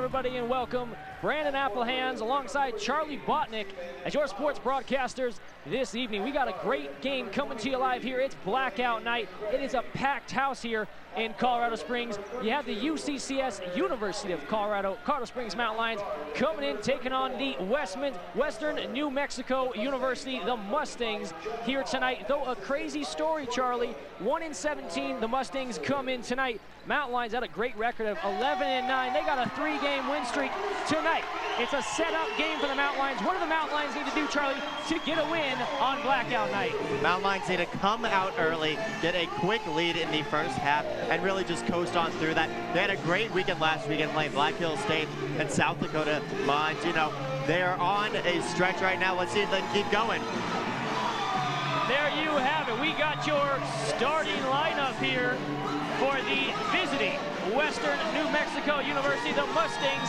everybody, and welcome Brandon Applehands alongside Charlie Botnick as your sports broadcasters this evening. We got a great game coming to you live here. It's blackout night. It is a packed house here in Colorado Springs. You have the UCCS University of Colorado Springs Mountain Lions coming in, taking on the Western New Mexico University, the Mustangs, here tonight. Though a crazy story, Charlie. 1-17, the Mustangs come in tonight. Mountain Lions had a great record of 11-9. They got a 3-game win streak tonight. It's a set-up game for the Mountain Lions. What do the Mountain Lions need to do, Charlie, to get a win on blackout night? Mountain Lions need to come out early, get a quick lead in the first half, and really just coast on through that. They had a great weekend last weekend playing Black Hills State and South Dakota Mines. You know, they are on a stretch right now. Let's see if they can keep going. There you have it. We got your starting lineup here for the visiting Western New Mexico University, the Mustangs.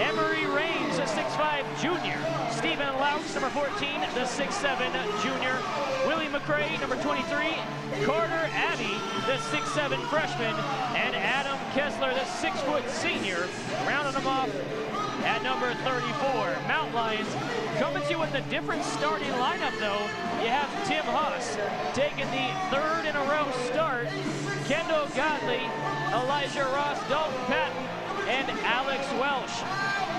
Emery Raines, a 6'5" junior. Stephen Laux, number 14, the 6'7" junior. Willie McCray, number 23. Carter Abbey, the 6'7" freshman. And Adam Kessler, the 6' senior, rounding them off at number 34. Mountain Lions coming to you with a different starting lineup, though. You have Tim Haas taking the third in a row start. Kendall Godley, Elijah Ross, Dalton Patton, and Alex Welsh.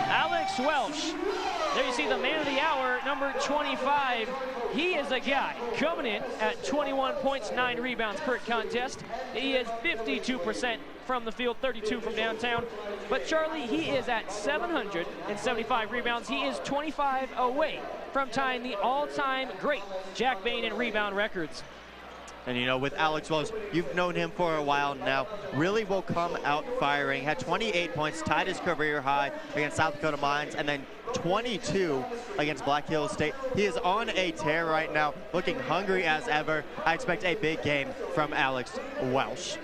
Alex Welsh, there you see the man of the hour, number 25. He is a guy coming in at 21 points, 9 rebounds per contest. He is 52% from the field, 32 from downtown. But Charlie, he is at 775 rebounds. He is 25 away from tying the all-time great Jack Bain in rebound records. And you know, with Alex Welsh, you've known him for a while now, really will come out firing. Had 28 points, tied his career high against South Dakota Mines, and then 22 against Black Hills State. He is on a tear right now, looking hungry as ever. I expect a big game from Alex Welsh.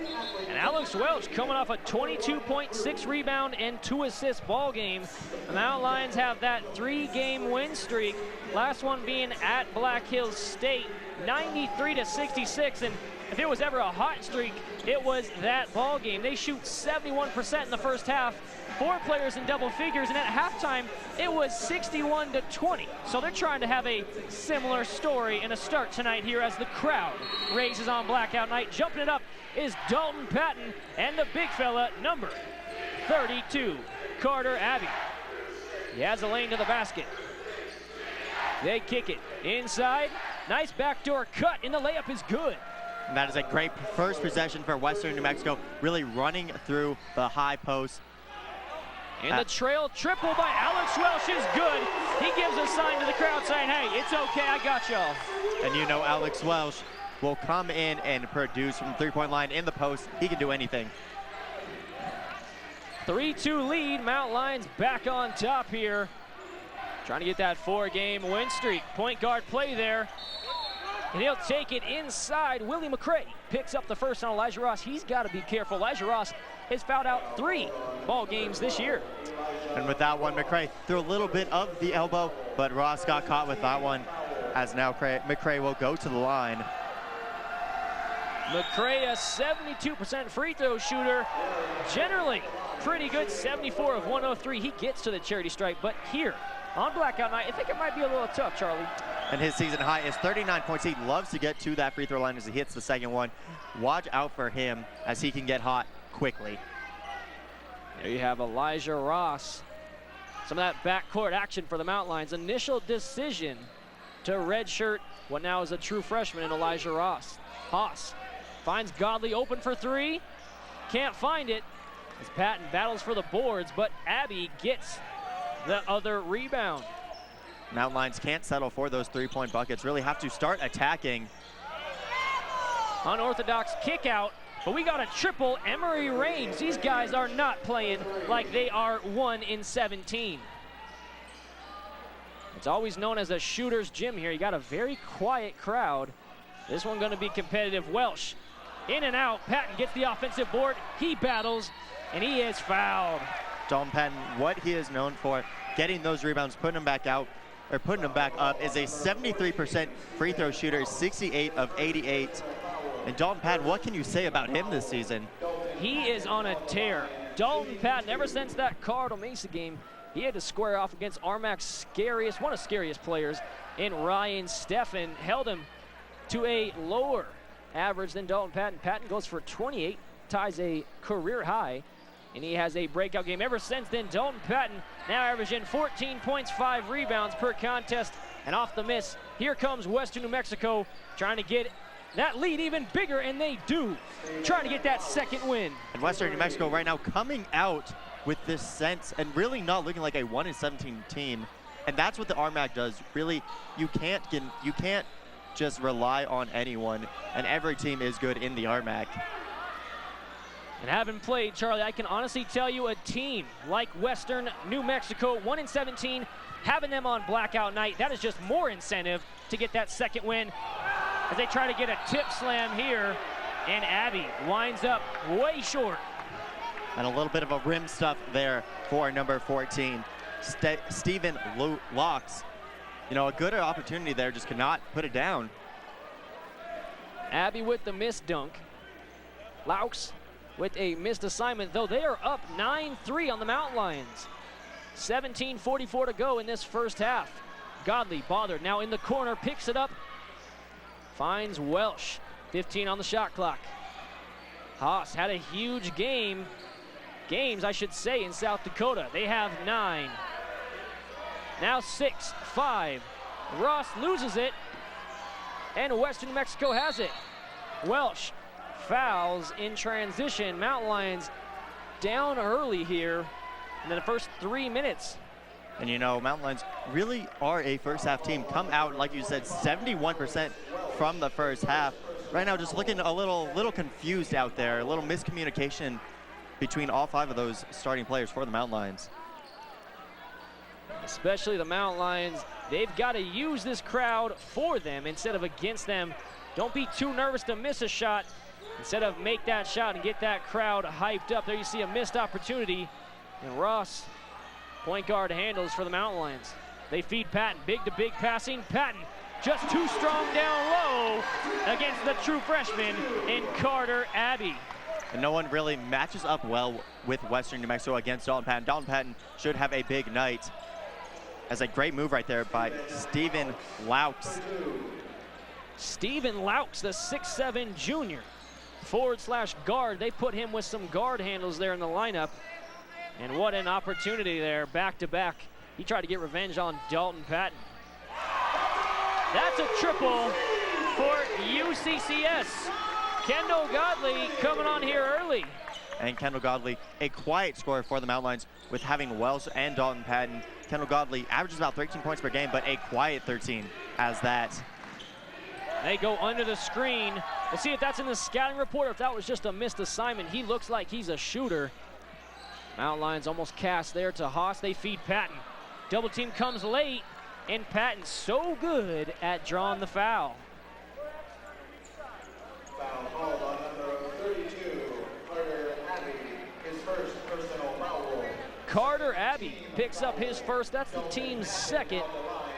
And Alex Welch coming off a 22.6 rebound and 2 assist ball game. The Mountain Lions have that 3-game win streak. Last one being at Black Hills State, 93-66. And if it was ever a hot streak, it was that ball game. They shoot 71% in the first half, 4 players in double figures, and at halftime, it was 61-20. So they're trying to have a similar story in a start tonight here as the crowd raises on blackout night. Jumping it up is Dalton Patton and the big fella, number 32, Carter Abbey. He has a lane to the basket. They kick it inside. Nice backdoor cut, and the layup is good. And that is a great first possession for Western New Mexico, really running through the high post. And the trail triple by Alex Welsh is good. He gives a sign to the crowd saying, hey, it's okay, I got y'all. And you know Alex Welsh will come in and produce from the three-point line in the post. He can do anything. 3-2 lead, Mountain Lions back on top here. Trying to get that 4-game win streak. Point guard play there. And he'll take it inside. Willie McCray picks up the first on Elijah Ross. He's got to be careful. Elijah Ross has fouled out 3 ball games this year. And with that one, McCray threw a little bit of the elbow, but Ross got caught with that one, as now McCray will go to the line. McCray, a 72% free throw shooter. Generally pretty good, 74 of 103. He gets to the charity stripe, but here on blackout night, I think it might be a little tough, Charlie. And his season high is 39 points. He loves to get to that free throw line as he hits the second one. Watch out for him as he can get hot quickly. There you have Elijah Ross. Some of that backcourt action for the Mountain Lions. Initial decision to redshirt what now is a true freshman in Elijah Ross. Haas finds Godley open for 3. Can't find it as Patton battles for the boards, but Abbey gets the other rebound. Mountain Lions can't settle for those 3-point buckets. Really have to start attacking. Unorthodox kick out, but we got a triple. Emery Raines. These guys are not playing like they are 1-17. It's always known as a shooter's gym here. You got a very quiet crowd. This one going to be competitive. Welsh in and out. Patton gets the offensive board. He battles, and he is fouled. Dalton Patton, what he is known for, getting those rebounds, putting them back out, or putting them back up, is a 73% free throw shooter, 68 of 88. And Dalton Patton, what can you say about him this season? He is on a tear. Dalton Patton, ever since that Colorado Mesa game, he had to square off against Armac's one of the scariest players in Ryan Steffen, held him to a lower average than Dalton Patton. Patton goes for 28, ties a career high, and he has a breakout game. Ever since then, Dalton Patton now averaging 14 points, 5 rebounds per contest, and off the miss, here comes Western New Mexico trying to get that lead even bigger, and they do, trying to get that second win. And Western New Mexico right now coming out with this sense and really not looking like a 1-17 team. And that's what the RMAC does. Really, you can't just rely on anyone, and every team is good in the RMAC. And having played, Charlie, I can honestly tell you a team like Western New Mexico, 1-17, having them on blackout night, that is just more incentive to get that second win as they try to get a tip slam here, and Abby winds up way short. And a little bit of a rim stuff there for number 14, Stephen Locks. You know, a good opportunity there, just could not put it down. Abby with the missed dunk. Laux with a missed assignment, though they are up 9-3 on the Mountain Lions. 17:44 to go in this first half. Godley bothered, now in the corner, picks it up, finds Welsh. 15 on the shot clock. Haas had a huge games, I should say, in South Dakota. They have 9. Now 6-5. Ross loses it, and Western New Mexico has it. Welsh fouls in transition. Mountain Lions down early here in the first 3 minutes. And you know, Mountain Lions really are a first half team. Come out, like you said, 71% from the first half. Right now, just looking a little confused out there, a little miscommunication between all 5 of those starting players for the Mountain Lions. Especially the Mountain Lions, they've got to use this crowd for them instead of against them. Don't be too nervous to miss a shot. Instead of make that shot and get that crowd hyped up. There you see a missed opportunity, and Ross, point guard, handles for the Mountain Lions. They feed Patton, big to big passing. Patton just too strong down low against the true freshman in Carter Abbey. And no one really matches up well with Western New Mexico against Dalton Patton. Dalton Patton should have a big night. As a great move right there by Stephen Laux. Stephen Laux, the 6'7" junior, forward/guard. They put him with some guard handles there in the lineup. And what an opportunity there, back to back. He tried to get revenge on Dalton Patton. That's a triple for UCCS. Kendall Godley coming on here early. And Kendall Godley, a quiet scorer for the Mountain Lions with having Wells and Dalton Patton. Kendall Godley averages about 13 points per game, but a quiet 13 as that. They go under the screen. We'll see if that's in the scouting report or if that was just a missed assignment. He looks like he's a shooter. Mountain Lions almost cast there to Haas. They feed Patton. Double team comes late, and Patton's so good at drawing the foul. Foul called on number 32, Carter Abbey, his first personal foul. Carter Abbey picks up his first. That's the team's second.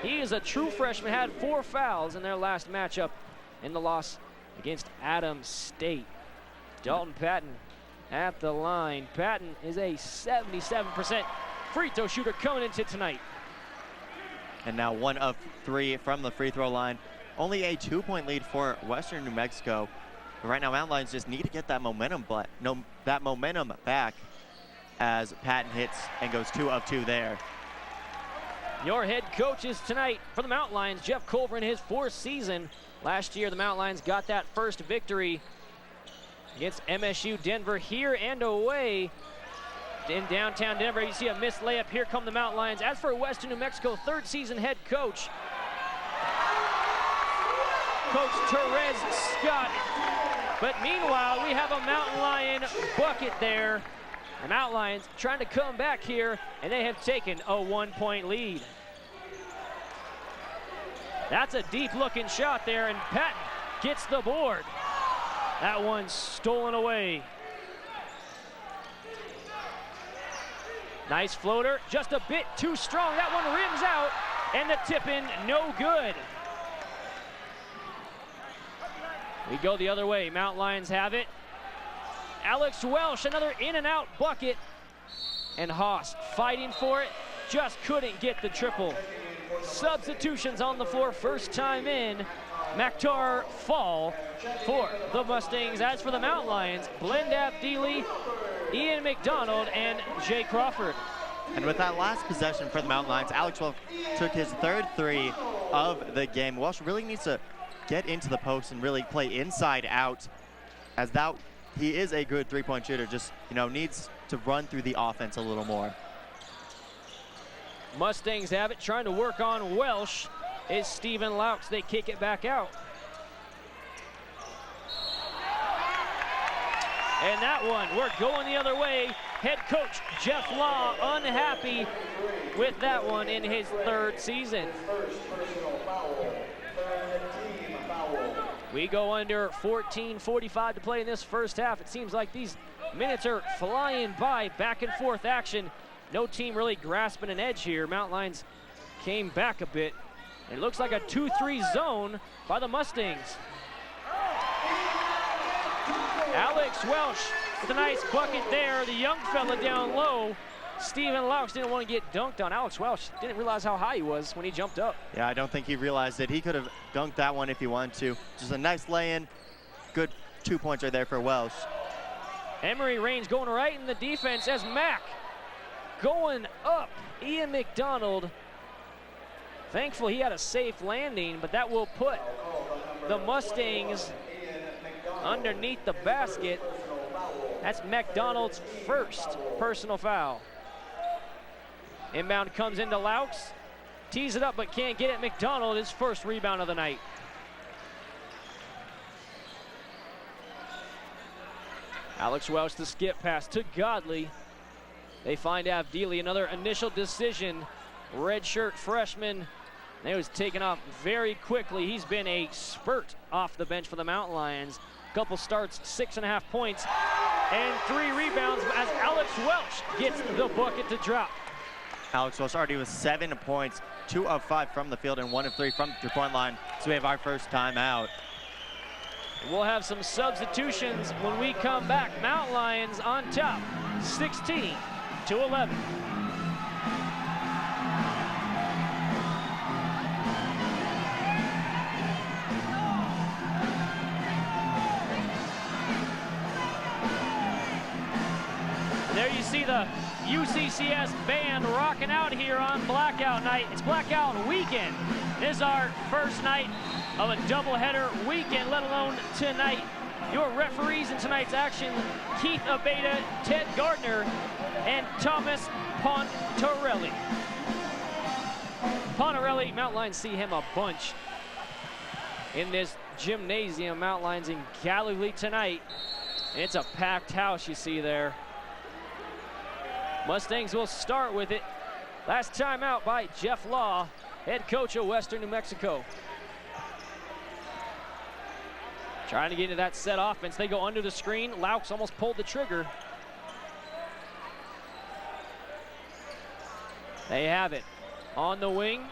He is a true freshman, had 4 fouls in their last matchup in the loss against Adams State. Dalton Patton at the line. Patton is a 77% free throw shooter coming into tonight. And now 1 of 3 from the free throw line. Only a 2-point lead for Western New Mexico. But right now, Mountain Lions just need to get that momentum back as Patton hits and goes 2 of 2 there. Your head coaches tonight for the Mountain Lions, Jeff Culver in his 4th season. Last year, the Mountain Lions got that first victory against MSU Denver here and away in downtown Denver. You see a missed layup. Here come the Mountain Lions. As for Western New Mexico, 3rd season head coach, Coach Therese Scott. But meanwhile, we have a Mountain Lion bucket there. The Mountain Lions trying to come back here, and they have taken a 1-point lead. That's a deep-looking shot there, and Patton gets the board. That one's stolen away. Nice floater, just a bit too strong. That one rims out, and the tip-in no good. We go the other way. Mountain Lions have it. Alex Welsh, another in and out bucket. And Haas fighting for it, just couldn't get the triple. Substitutions on the floor, first time in. Maktar Fall for the Mustangs. As for the Mountain Lions, Blend Abdili, Ian McDonald, and Jay Crawford. And with that last possession for the Mountain Lions, Alex Welsh took his third three of the game. Welsh really needs to get into the post and really play inside out, as that he is a good three-point shooter, just needs to run through the offense a little more. Mustangs have it, trying to work on Welsh is Steven Laux. They kick it back out. And that one, we're going the other way. Head coach Jeff Law unhappy with that one in his third season. We go under 14:45 to play in this first half. It seems like these minutes are flying by, back and forth action. No team really grasping an edge here. Mountain Lions came back a bit. It looks like a 2-3 zone by the Mustangs. Alex Welsh with a nice bucket there. The young fella down low. Steven Laux didn't want to get dunked on. Alex Welsh didn't realize how high he was when he jumped up. Yeah, I don't think he realized it. He could have dunked that one if he wanted to. Just a nice lay-in. Good 2 points right there for Welsh. Emory Raines going right in the defense as Mack going up. Ian McDonald, thankful he had a safe landing, but that will put the Mustangs underneath the basket. That's McDonald's first personal foul. Inbound comes into Laux. Tees it up but can't get it. McDonald, his first rebound of the night. Alex Welsh, the skip pass to Godley. They find Abdili, another initial decision. Redshirt freshman. He was taken off very quickly. He's been a spurt off the bench for the Mountain Lions. Couple starts, 6.5 points, and 3 rebounds as Alex Welsh gets the bucket to drop. Alex Welsh already with 7 points, 2 of 5 from the field and 1 of 3 from the three-point line. So we have our first timeout. We'll have some substitutions when we come back. Mountain Lions on top, 16-11. There you see the UCCS band rocking out here on Blackout Night. It's Blackout Weekend. This is our first night of a doubleheader weekend, let alone tonight. Your referees in tonight's action, Keith Abeda, Ted Gardner, and Thomas Pontarelli. Pontarelli, Mountain Lions see him a bunch in this gymnasium. Mountain Lions in Galilee tonight. It's a packed house you see there. Mustangs will start with it. Last time out by Jeff Law, head coach of Western New Mexico. Trying to get into that set offense. They go under the screen. Laux almost pulled the trigger. They have it on the wing.